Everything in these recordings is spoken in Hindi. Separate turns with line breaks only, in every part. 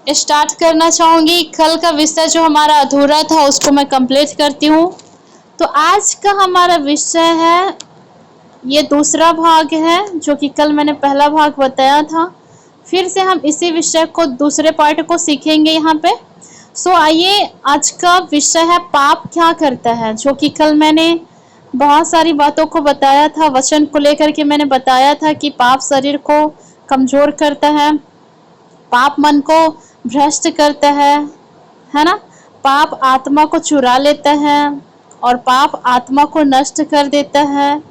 स्टार्ट करना चाहूँगी। कल का विषय जो हमारा अधूरा था उसको मैं कंप्लीट करती हूँ। तो आज का हमारा विषय है, ये दूसरा भाग है, जो कि कल मैंने पहला भाग बताया था। फिर से हम इसी विषय को दूसरे पार्ट को सीखेंगे यहाँ पे। आइए, आज का विषय है पाप क्या करता है, जो कि कल मैंने बहुत सारी बातों को बताया था। वचन को लेकर के मैंने बताया था कि पाप शरीर को कमजोर करता है, पाप मन को भ्रष्ट करता है ना। पाप आत्मा को चुरा लेता है और पाप आत्मा को नष्ट कर देता है।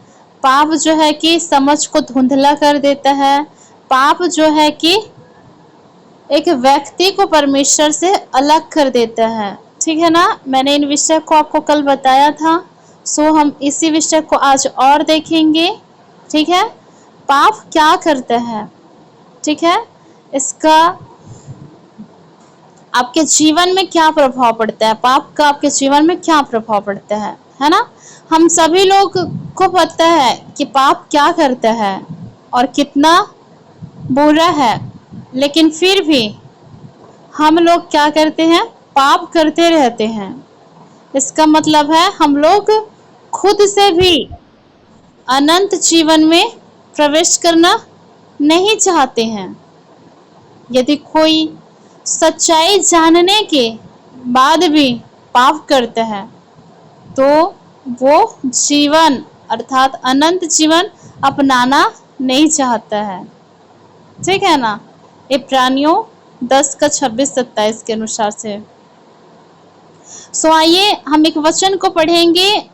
पाप जो है कि समझ को धुंधला कर देता है। पाप जो है कि एक व्यक्ति को परमेश्वर से अलग कर देता है, ठीक है ना। मैंने इन विषय को आपको कल बताया था। हम इसी विषय को आज और देखेंगे, ठीक है। पाप क्या करता है, ठीक है, इसका आपके जीवन में क्या प्रभाव पड़ता है, पाप का आपके जीवन में क्या प्रभाव पड़ता है ना। हम सभी लोग को पता है कि पाप क्या करता है और कितना बुरा है, लेकिन फिर भी हम लोग क्या करते हैं, पाप करते रहते हैं। इसका मतलब है हम लोग खुद से भी अनंत जीवन में प्रवेश करना नहीं चाहते हैं। यदि कोई सच्चाई जानने के बाद भी पाप करता है तो वो जीवन अर्थात अनंत जीवन अपनाना नहीं चाहता है, ठीक है ना। इब्रानियों 10:26-27 के अनुसार से। आइए हम एक वचन को पढ़ेंगे।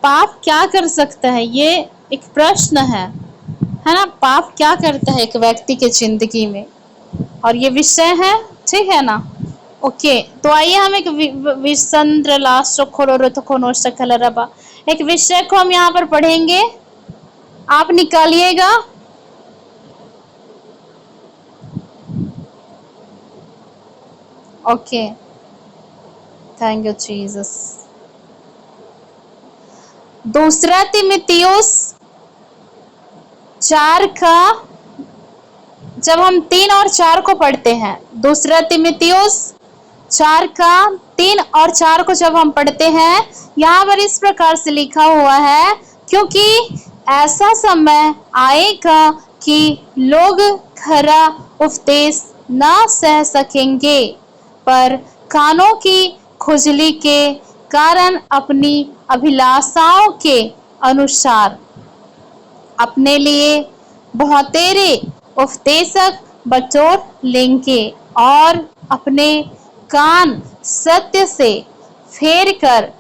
पाप क्या कर सकता है, ये एक प्रश्न है ना। पाप क्या करता है एक व्यक्ति के जिंदगी में, और ये विषय है, ठीक है ना। ओके, तो आइए हम एक एक विषय को हम यहाँ पर पढ़ेंगे। आप निकालिएगा। Okay, thank you Jesus. दूसरा तीमुथियुस 4 का जब हम 3 और 4 को पढ़ते हैं, दूसरा तीमुथियुस 4 का 3 और 4 को जब हम पढ़ते हैं, यहाँ पर इस प्रकार से लिखा हुआ है, क्योंकि ऐसा समय आएगा कि लोग खरा उपदेश न सह सकेंगे, पर कानों की खुजली के कारण अपनी अभिलाषाओं के अनुसार अपने लिए बहुतेरे उपदेशक बटोर लेंगे और अपने कान सत्य से फेर कर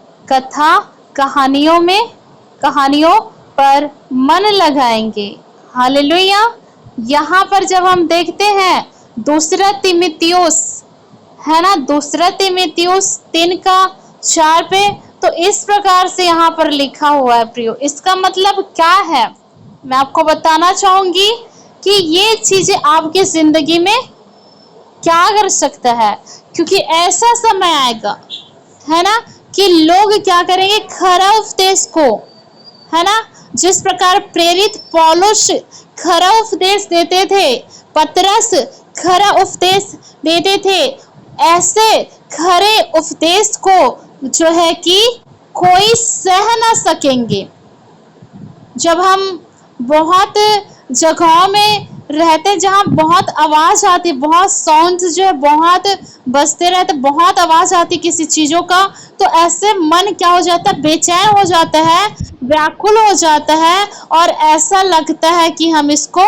कहानियों पर मन लगाएंगे। हालेलुया। यहाँ पर जब हम देखते हैं दूसरा तीमुथियुस, है ना, दूसरा तीमुथियुस 3:4 पे, तो इस प्रकार से यहाँ पर लिखा हुआ है प्रियो। इसका मतलब क्या है, मैं आपको बताना चाहूंगी कि ये चीजें आपकी जिंदगी में क्या कर सकता है, क्योंकि ऐसा समय आएगा, है ना, कि लोग क्या करेंगे, खरा उपदेश को, है ना, जिस प्रकार प्रेरित पौलुस खरा उपदेश देते थे, पतरस खरा उपदेश देते थे, ऐसे खरे उपदेश को जो है कि कोई सह ना सकेंगे। जब हम बहुत जगहों में रहते जहाँ बहुत आवाज आती, बहुत साउंड जो है बहुत बजते रहते, बहुत आवाज आती किसी चीजों का, तो ऐसे मन क्या हो जाता है, बेचैन हो जाता है, व्याकुल हो जाता है, और ऐसा लगता है कि हम इसको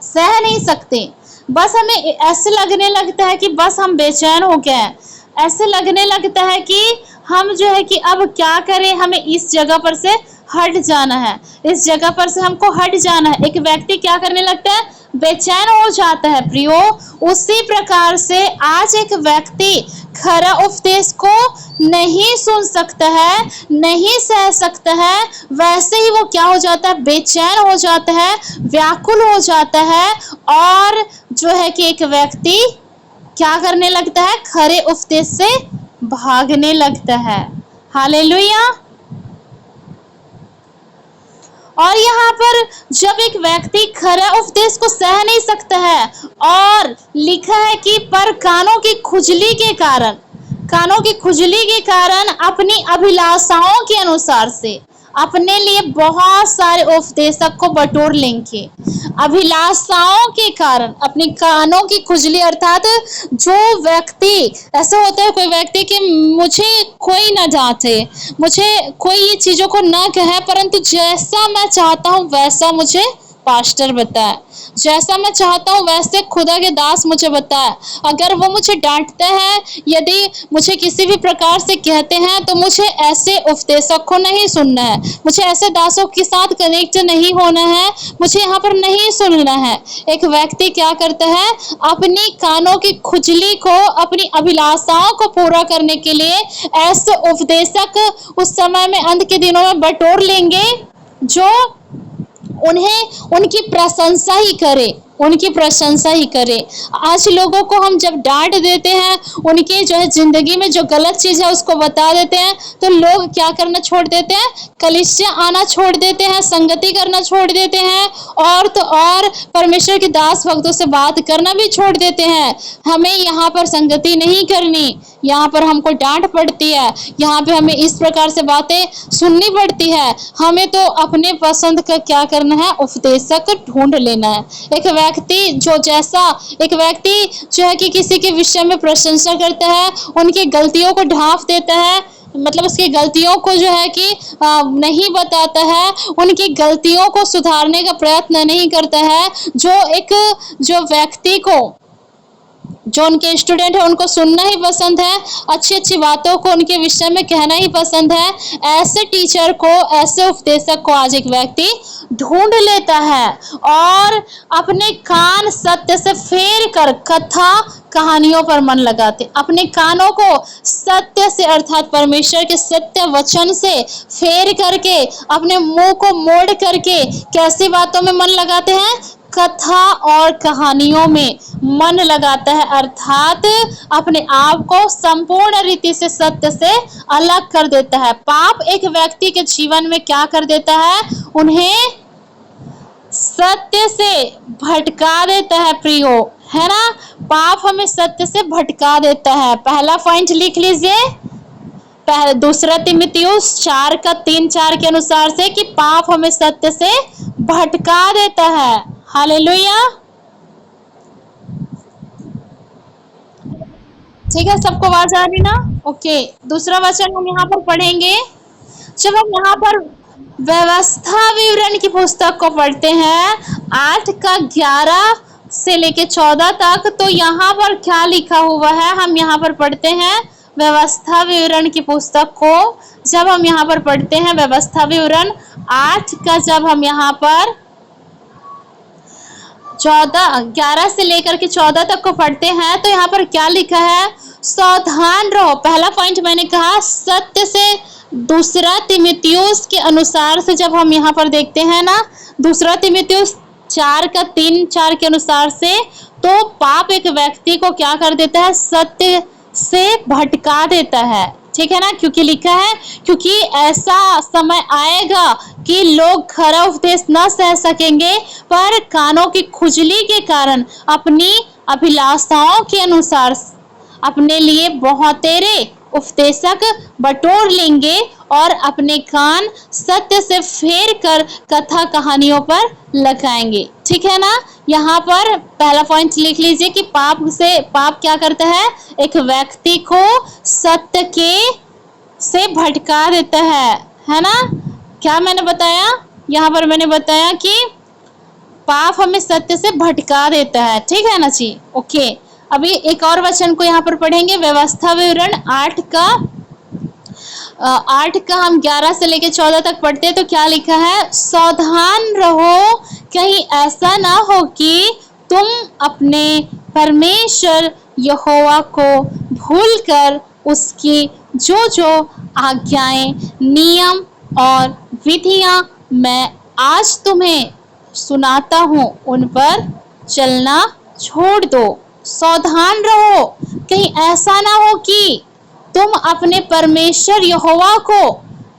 सह नहीं सकते। बस हमें ऐसे लगने लगता है कि बस हम बेचैन हो गए हैं। ऐसे लगने लगता है कि हम जो है कि अब क्या करें, हमें इस जगह पर से हट जाना है, इस जगह पर से हमको हट जाना है। एक व्यक्ति क्या करने लगता है, बेचैन हो जाता है प्रियो। उसी प्रकार से आज एक व्यक्ति खरा उपदेश को नहीं सुन सकता है, नहीं सह सकता है, वैसे ही वो क्या हो जाता है, बेचैन हो जाता है, व्याकुल हो जाता है, और जो है कि एक व्यक्ति क्या करने लगता है, खरे उपदेश से भागने लगता है। हालेलुया। और यहाँ पर जब एक व्यक्ति खरा उपदेश को सह नहीं सकता है, और लिखा है कि पर कानों की खुजली के कारण अपनी अभिलाषाओं के अनुसार से अपने लिए बहुत सारे उपदेशक को बटोर लेंगे। अभिलाषाओं के कारण अपने कानों की खुजली, अर्थात जो व्यक्ति, ऐसा होता है कोई व्यक्ति कि मुझे कोई ना जांचे, मुझे कोई ये चीजों को ना कहे, परंतु जैसा मैं चाहता हूँ वैसा मुझे पास्टर बताए, जैसा मैं चाहता हूँ वैसे खुदा के दास मुझे बताए। अगर वो मुझे डांटते हैं, यदि मुझे किसी भी प्रकार से कहते हैं, तो मुझे ऐसे उपदेशक को नहीं सुनना है, मुझे ऐसे दासों के साथ कनेक्ट नहीं होना है, मुझे यहाँ पर नहीं सुनना है। एक व्यक्ति क्या करता है, अपनी कानों की खुजली को, अपनी अभिलाषाओं को पूरा करने के लिए ऐसे उपदेशक उस समय में, अंत के दिनों में बटोर लेंगे जो उन्हें उनकी प्रशंसा ही करे। आज लोगों को हम जब डांट देते हैं, उनके जो है जिंदगी में जो गलत चीज है उसको बता देते हैं, तो लोग क्या करना छोड़ देते हैं, कलीसिया आना छोड़ देते हैं, संगति करना छोड़ देते हैं, और तो और परमेश्वर के दास भक्तों से बात करना भी छोड़ देते हैं। हमें यहाँ पर संगति नहीं करनी, यहाँ पर हमको डांट पड़ती है, यहाँ पे हमें इस प्रकार से बातें सुननी पड़ती है। हमें तो अपने पसंद का क्या करना है, उपदेशक ढूंढ लेना है। एक व्यक्ति जो है कि किसी के विषय में प्रशंसा करता है, उनकी गलतियों को ढांप देता है, मतलब उसकी गलतियों को जो है कि नहीं बताता है, उनकी गलतियों को सुधारने का प्रयत्न नहीं करता है, जो व्यक्ति को, जो उनके स्टूडेंट है उनको सुनना ही पसंद है, अच्छी अच्छी बातों को उनके विषय में कहना ही पसंद है, ऐसे टीचर को, ऐसे उपदेशक को आज एक व्यक्ति ढूंढ लेता है और अपने कान सत्य से फेर कर कथा कहानियों पर मन लगाते। अपने कानों को सत्य से, अर्थात परमेश्वर के सत्य वचन से फेर करके, अपने मुंह को मोड़ करके कैसी बातों में मन लगाते हैं, कथा और कहानियों में मन लगाता है, अर्थात अपने आप को संपूर्ण रीति से सत्य से अलग कर देता है। पाप एक व्यक्ति के जीवन में क्या कर देता है, उन्हें सत्य से भटका देता है प्रियो, है ना। पाप हमें सत्य से भटका देता है। पहला पॉइंट लिख लीजिए, दूसरा तीमुथियुस 4:3-4 के अनुसार से कि पाप हमें सत्य से भटका देता है। हालेलुया। ठीक है, सबको आवाज आ रही ना? ओके, दूसरा वचन हम यहाँ पर पढ़ेंगे। जब हम यहाँ पर व्यवस्था विवरण की पुस्तक को पढ़ते हैं 8:11 से लेके 14 तक, तो यहाँ पर क्या लिखा हुआ है, हम यहाँ पर पढ़ते हैं व्यवस्था विवरण की पुस्तक को। जब हम यहाँ पर पढ़ते हैं व्यवस्था विवरण 8 का, जब हम यहाँ पर 11 से लेकर के 14 तक को पढ़ते हैं, तो यहाँ पर क्या लिखा है, सावधान रहो। पहला पॉइंट मैंने कहा सत्य से। दूसरा तीमुथियुस के अनुसार से जब हम यहाँ पर देखते हैं ना, दूसरा तीमुथियुस 4:3-4 के अनुसार से, तो पाप एक व्यक्ति को क्या कर देता है, सत्य से भटका देता है। ठीक है ना, क्योंकि लिखा है, क्योंकि ऐसा समय आएगा कि लोग खरा उपदेश न सह सकेंगे, पर कानों की खुजली के कारण अपनी अभिलाषाओं के अनुसार अपने लिए बहुतेरे उपदेशक बटोर लेंगे और अपने कान सत्य से फेर कर कथा कहानियों पर लगाएंगे। ठीक है ना। यहाँ पर पहला पॉइंट लिख लीजिए कि पाप क्या करता है, एक व्यक्ति को सत्य से भटका देता है ना। क्या मैंने बताया, यहाँ पर मैंने बताया कि पाप हमें सत्य से भटका देता है। ठीक है ना जी, ओके। अभी एक और वचन को यहाँ पर पढ़ेंगे, व्यवस्था विवरण 8 का हम 11 से लेकर 14 तक पढ़ते हैं, तो क्या लिखा है, सावधान रहो, कहीं ऐसा ना हो कि तुम अपने परमेश्वर यहोवा को भूलकर उसकी जो आज्ञाएं, नियम और विधियां मैं आज तुम्हें सुनाता हूँ, उन पर चलना छोड़ दो। सावधान रहो, कहीं ऐसा ना हो कि तुम अपने परमेश्वर यहोवा को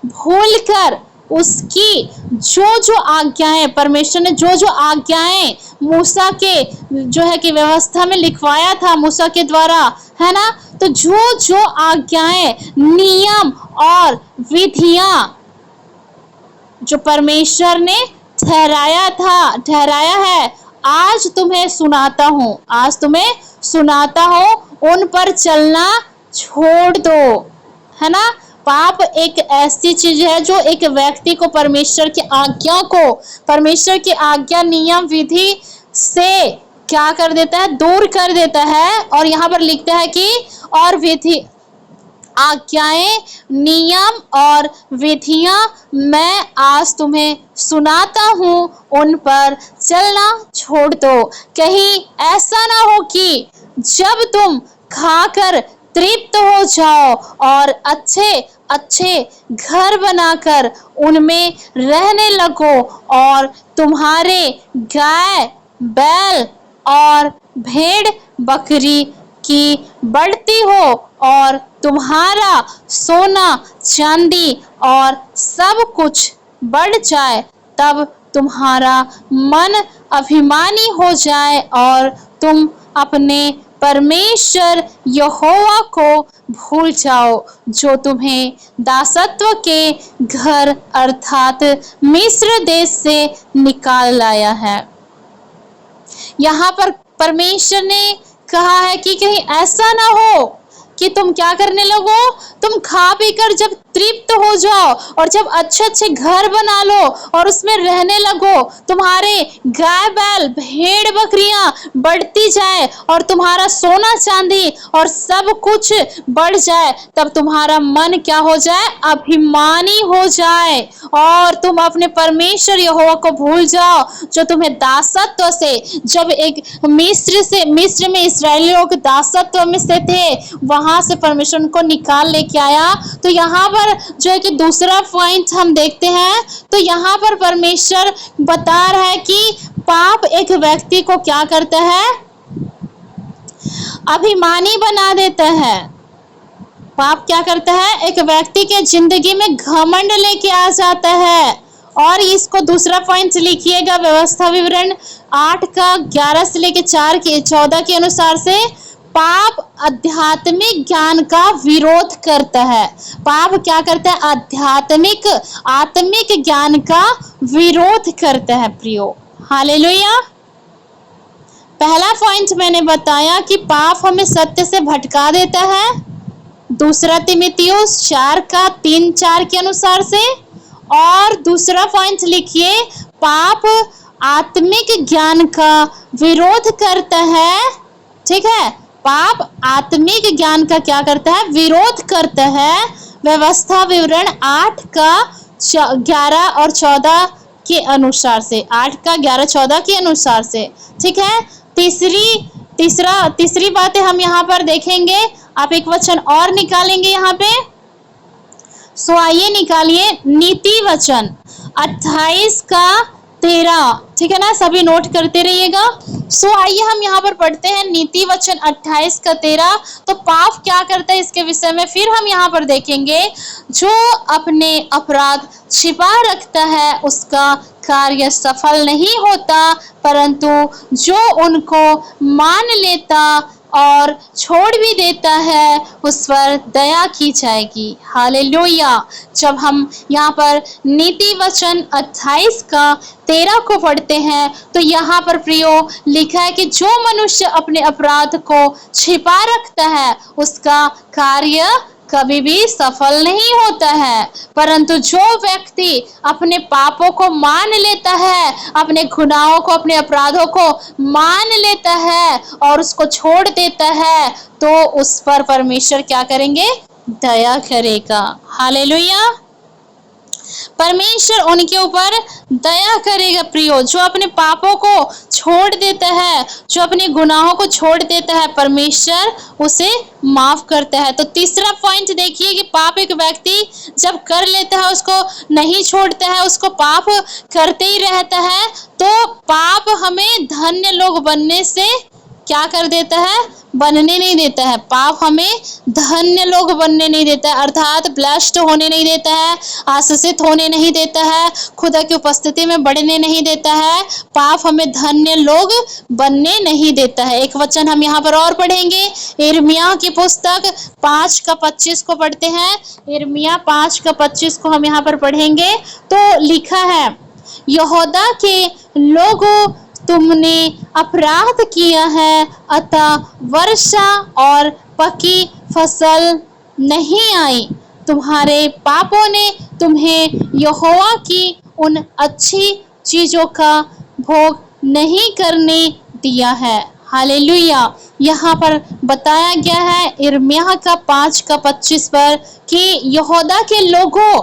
भूलकर उसकी जो जो आज्ञाएं, परमेश्वर ने जो जो आज्ञाएं मूसा के जो है कि व्यवस्था में लिखवाया था मूसा के द्वारा, है ना, तो जो जो आज्ञाएं, नियम और विधियां जो परमेश्वर ने ठहराया है, आज तुम्हें सुनाता हूं, उन पर चलना छोड़ दो, है ना। पाप एक ऐसी चीज है जो एक व्यक्ति को परमेश्वर की आज्ञा, नियम, विधि से क्या कर देता है, दूर कर देता है। और यहाँ पर लिखता है कि और विधि, आज्ञाएं, नियम और विधियां मैं आज तुम्हें सुनाता हूं, उन पर चलना छोड़ दो। कहीं ऐसा ना हो कि जब तुम खाकर तृप्त हो जाओ और अच्छे अच्छे घर बनाकर उनमें रहने लगो और तुम्हारे गाय, बैल और भेड़ बकरी की बढ़ती हो और तुम्हारा सोना, चांदी और सब कुछ बढ़ जाए, तब तुम्हारा मन अभिमानी हो जाए और तुम अपने परमेश्वर यहोवा को भूल जाओ, जो तुम्हें दासत्व के घर अर्थात मिस्र देश से निकाल लाया है। यहाँ पर परमेश्वर ने कहा है कि कहीं ऐसा ना हो कि तुम क्या करने लगो, तुम खा पी कर जब तृप्त हो जाओ और जब अच्छे अच्छे घर बना लो और उसमें रहने लगो, तुम्हारे गाय, बैल, भेड़ बकरियां बढ़ती जाए और तुम्हारा सोना, चांदी और सब कुछ बढ़ जाए, तब तुम्हारा मन क्या हो जाए, अभिमानी हो जाए और तुम अपने परमेश्वर यहोवा को भूल जाओ, जो तुम्हें दासत्व से, जब एक मिस्र में इस्राएली लोग दासत्व में से थे, वहां से परमेश्वर को निकाल लेके आया। तो यहाँ पर जो है कि दूसरा पॉइंट हम देखते हैं, तो यहाँ पर परमेश्वर बता रहा है कि पाप एक व्यक्ति को क्या करता है, अभिमानी बना देता है। पाप क्या करता है, एक व्यक्ति के जिंदगी में घमंड लेके आ जाता है। और इसको दूसरा पॉइंट लिखिएगा, व्यवस्था विवरण 8 का 11 से लेके 14 के अनुसार से, पाप आध्यात्मिक ज्ञान का विरोध करता है। पाप क्या करता है, आत्मिक ज्ञान का विरोध करता है प्रियो। हालेलुया। पहला पॉइंट मैंने बताया कि पाप हमें सत्य से भटका देता है, दूसरा तीमुथियुस 4 का 3-4 के अनुसार से। और दूसरा पॉइंट लिखिए, पाप आत्मिक ज्ञान का विरोध करता है। ठीक है, पाप आत्मिक ज्ञान का क्या करता है, विरोध करता है। व्यवस्था विवरण 8 का 11 और 14 के अनुसार से, 8 का 11-14 के अनुसार से। ठीक है, तीसरी बातें हम यहाँ पर देखेंगे। आप एक वचन और निकालेंगे यहाँ पे, सो आइए निकालिए नीति वचन 28 का 13। ठीक है ना, सभी नोट करते रहिएगा। सो आइए हम यहाँ पर पढ़ते हैं नीति वचन 28 का 13। तो पाप क्या करता है इसके विषय में फिर हम यहाँ पर देखेंगे। जो अपने अपराध छिपा रखता है उसका कार्य सफल नहीं होता, परंतु जो उनको मान लेता और छोड़ भी देता है उस पर दया की जाएगी। हालेलुया। जब हम यहाँ पर नीति वचन 28 का 13 को पढ़ते हैं तो यहाँ पर प्रियो लिखा है कि जो मनुष्य अपने अपराध को छिपा रखता है उसका कार्य कभी भी सफल नहीं होता है, परंतु जो व्यक्ति अपने पापों को मान लेता है, अपने गुनाहों को, अपने अपराधों को मान लेता है और उसको छोड़ देता है, तो उस पर परमेश्वर क्या करेंगे, दया करेगा। हालेलुया। परमेश्वर उनके ऊपर दया करेगा प्रियो। जो अपने पापों को छोड़ देता है, जो अपने गुनाहों को छोड़ देता है, परमेश्वर उसे माफ करता है। तो तीसरा पॉइंट देखिए कि पाप एक व्यक्ति जब कर लेता है उसको नहीं छोड़ता है, उसको पाप करते ही रहता है, तो पाप हमें धन्य लोग बनने से क्या कर देता है? बनने नहीं देता है। पाप हमें धन्य लोग बनने नहीं देता है, अर्थात ब्लेस्ड होने नहीं देता है, आशीषित होने नहीं देता है, खुदा की उपस्थिति में बढ़ने नहीं देता है। पाप हमें धन्य लोग बनने नहीं देता है। एक वचन हम यहाँ पर और पढ़ेंगे, यिर्मयाह की पुस्तक 5:25 को पढ़ते हैं। यिर्मयाह 5:25 को हम यहाँ पर पढ़ेंगे तो लिखा है, यहूदा के लोगों, तुमने अपराध किया है, अतः वर्षा और पकी फसल नहीं आई। तुम्हारे पापों ने तुम्हें यहोवा की उन अच्छी चीजों का भोग नहीं करने दिया है। हालेलुया। यहाँ पर बताया गया है यिर्मयाह का 5:25 पर कि यहूदा के लोगों,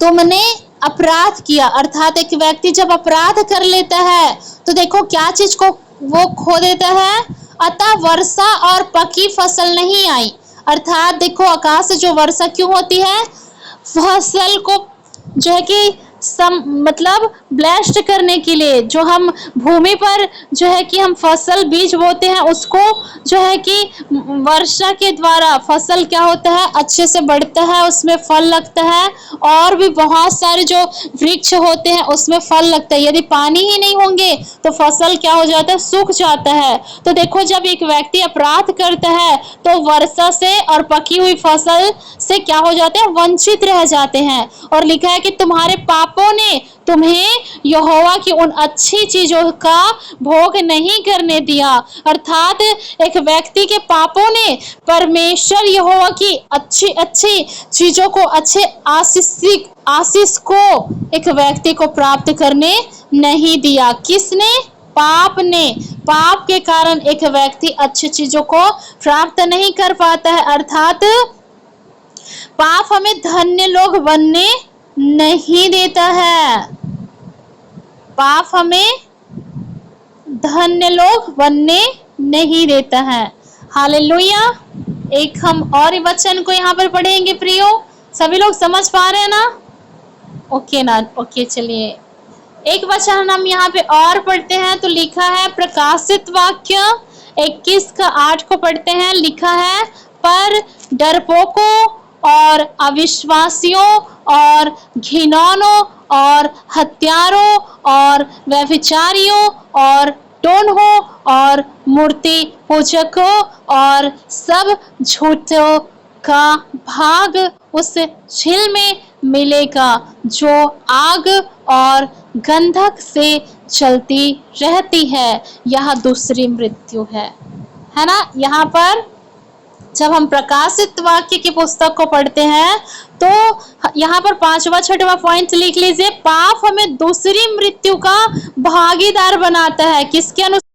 तुमने अपराध किया, अर्थात एक व्यक्ति जब अपराध कर लेता है तो देखो क्या चीज को वो खो देता है, अतः वर्षा और पकी फसल नहीं आई। अर्थात देखो आकाश से जो वर्षा क्यों होती है? फसल को जो है कि मतलब ब्लेस्ड करने के लिए, जो हम भूमि पर जो है कि हम फसल बीज बोते हैं उसको जो है कि वर्षा के द्वारा फसल क्या होता है? अच्छे से बढ़ता है, उसमें फल लगता है, और भी बहुत सारे जो वृक्ष होते हैं उसमें फल लगता है। यदि पानी ही नहीं होंगे तो फसल क्या हो जाता है? सूख जाता है। तो देखो जब एक व्यक्ति अपराध करता है तो वर्षा से और पकी हुई फसल से क्या हो जाते हैं? वंचित रह जाते हैं। और लिखा है कि तुम्हारे पापों ने तुम्हें यहोवा की उन अच्छी चीजों का भोग नहीं करने दिया। अर्थात एक व्यक्ति के पापों ने परमेश्वर यहोवा की अच्छी अच्छी चीजों को, अच्छे आशीष को एक व्यक्ति को प्राप्त करने नहीं दिया। किसने? पाप ने। पाप के कारण एक व्यक्ति अच्छी चीजों को प्राप्त नहीं कर पाता है। अर्थात पाप हमें धन्य लोग बनने नहीं देता है। पाप हमें धन्य लोग बनने नहीं देता है। हालेलुया। एक हम और वचन को यहाँ पर पढ़ेंगे प्रियो। सभी लोग समझ पा रहे हैं ना? ओके ना? ओके, चलिए एक वचन हम यहाँ पे और पढ़ते हैं तो लिखा है प्रकाशित वाक्य 21:8 को पढ़ते हैं। लिखा है, पर डरपोकों और अविश्वासियों और घिनौनों और हत्यारों और व्यभिचारियों और टोनहों और मूर्ति पूजकों और सब झूठों का भाग उस झील में मिलेगा जो आग और गंधक से चलती रहती है। यह दूसरी मृत्यु है ना? यहाँ पर जब हम प्रकाशित वाक्य की पुस्तक को पढ़ते हैं तो यहाँ पर 5वां 6वां पॉइंट लिख लीजिए, पाप हमें दूसरी मृत्यु का भागीदार बनाता है। किसके अनुसार?